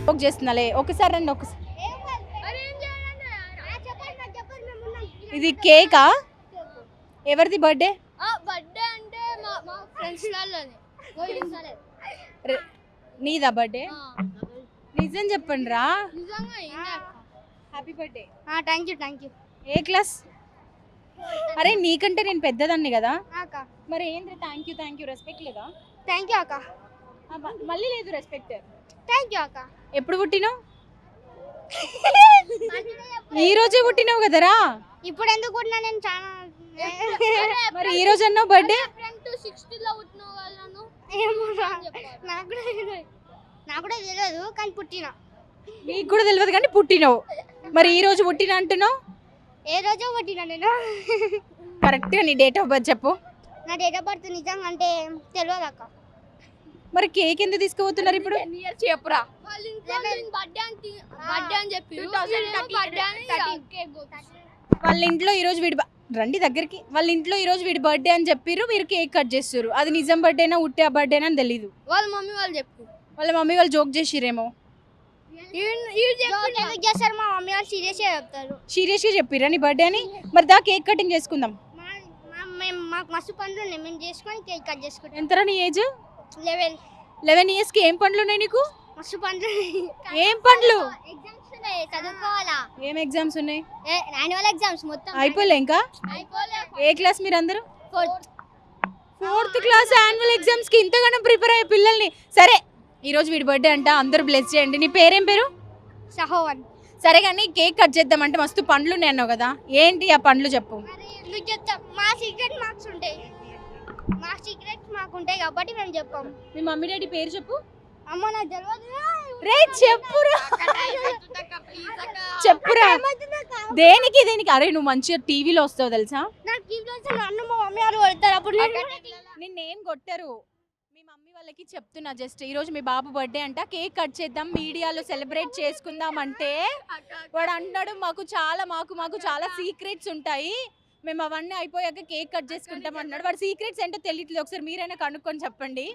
Joke చేస్తున్నాలే, ఒకసారి రండి ఒకసారి. ఇది కేకా? ఎవరిది బర్త్డే? బర్త్డే అంటే మా ఫ్రెండ్స్ వాళ్ళని. నీదా బర్త్డే? నిజం చెప్పండి రా. నిజంగా happy birthday. Thank you A class? అరే నీకంటే నేను పెద్దదాన్ని కదా, అక్క. మరి ఏంటి థ్యాంక్ యూ రెస్పెక్ట్ లేదా? థ్యాంక్ యూ అక్క. మళ్ళీ లేదు రెస్పెక్ట్. థ్యాంక్ యూ అక్క. ఎప్పుడు పుట్టినావు? ఈ రోజే పుట్టినావు కదరా. ఇప్పుడు ఎందుకు కొట్టినా నేను చాలా మరి ఈ రోజు అన్నావు బర్త్డే. 60 లో పుట్టినావు కదా నాకు కూడా తెలియదు కానీ పుట్టినా. నీకు కూడా తెలియదు కానీ పుట్టినావు. మరి ఈ రోజు పుట్టినా అంటున్నావు? ఏ రోజు పుట్టినా నేను. కరెక్ట్గా నీ డేట్ ఆఫ్ బర్త్ చెప్పు. నా డేట్ ఆఫ్ బర్త్ నిజంగా అంటే తెలియదు అక్క. మరి కేక్ ఎందుకు తీసుకుపోతున్నారు ఇప్పుడు? చెప్పురా. బర్త్డే అని చెప్పి వాళ్ళ ఇంట్లో ఈరోజు రండి దగ్గరికి. వాళ్ళ ఇంట్లో ఈరోజు వీడి బర్త్డే అని చెప్పారు, మీరు కేక్ కట్ చేస్తారు. అది నిజం బర్త్డేనా ఉట్టే బర్త్డేనా అని తెలీదు. వాళ్ళ మమ్మీ వాళ్ళు చెప్పు. వాళ్ళ మమ్మీ వాళ్ళు జోక్ చేసిరేమో. చేస్తారు మా మమ్మీ వాళ్ళు సీరియస్గా చెప్తారు. సీరియస్గా చెప్పిరా నీ బర్త్డే అని? మరి దా కేక్ కటింగ్ చేసుకుందాం. మాకు మస్తు పనులు ఉన్నాయి, మేము చేసుకొని కేక్ కట్ చేసుకుంటాం. ఎంతరా నీ ఏజ్? 11 ఇయర్స్కి ఏం పండ్లు ఉన్నాయి నీకు? మస్తు పనులు. ఏం పండ్లు? ఎగ్జామ్స్ ఉన్నాయి, చదువుకోవాలా. ఏం ఎగ్జామ్స్ ఉన్నాయి? యాన్యువల్ ఎగ్జామ్స్ మొత్తం అయిపోలే ఇంకా? ఏ క్లాస్ మీరు అందరూ? 4th class. యాన్యువల్ ఎగ్జామ్స్ కి ఇంతగానో ప్రిపేర్ అయ్యే పిల్లల్ని. సరే ఈరోజు వీడి బర్త్డే అంట, అందరూ బ్లెస్ చేయండి. నీ పేరేం పేరు? సహోవన్. సరే కానీ కేక్ కట్ చేద్దామంటే మస్తు పండ్లు ఉన్నాయి అన్నావు కదా, ఏంటి ఆ పండ్లు చెప్పు. ఎందుకు చెప్తాం? మా సీక్రెట్ మార్క్స్ ఉంటాయి, మా సీక్రెట్స్ మాకు ఉంటాయి కాబట్టి మేము చెప్పాం. మీ మమ్మీ డాడీ పేరు చెప్పు. అమ్మ నాకు తెలియదు. రే చెప్పురా. చెప్పురా. దేనికి దేనికి? అరే నువ్వు మంచిగా టీవీలో వస్తావు తెలుసా. నాకు టీవీలో నన్ను మా మమ్మీ వాళ్ళు కొడతారు. అప్పుడు నిన్నేం కొట్టారు. మీ మమ్మీ వాళ్ళకి చెప్తున్నా జస్ట్ ఈరోజు మీ బాబు బర్త్డే అంట, కేక్ కట్ చేద్దాం, మీడియాలో సెలబ్రేట్ చేసుకుందాం అంటే వాడు అంటాడు మాకు చాలా సీక్రెట్స్ ఉంటాయి, మేము అవన్నీ అయిపోయాక కేక్ కట్ చేసుకుంటాం అన్నాడు. వాడు సీక్రెట్స్ ఏంటో తెలియట్లేదు. ఒకసారి మీరైనా కనుక్కొని చెప్పండి.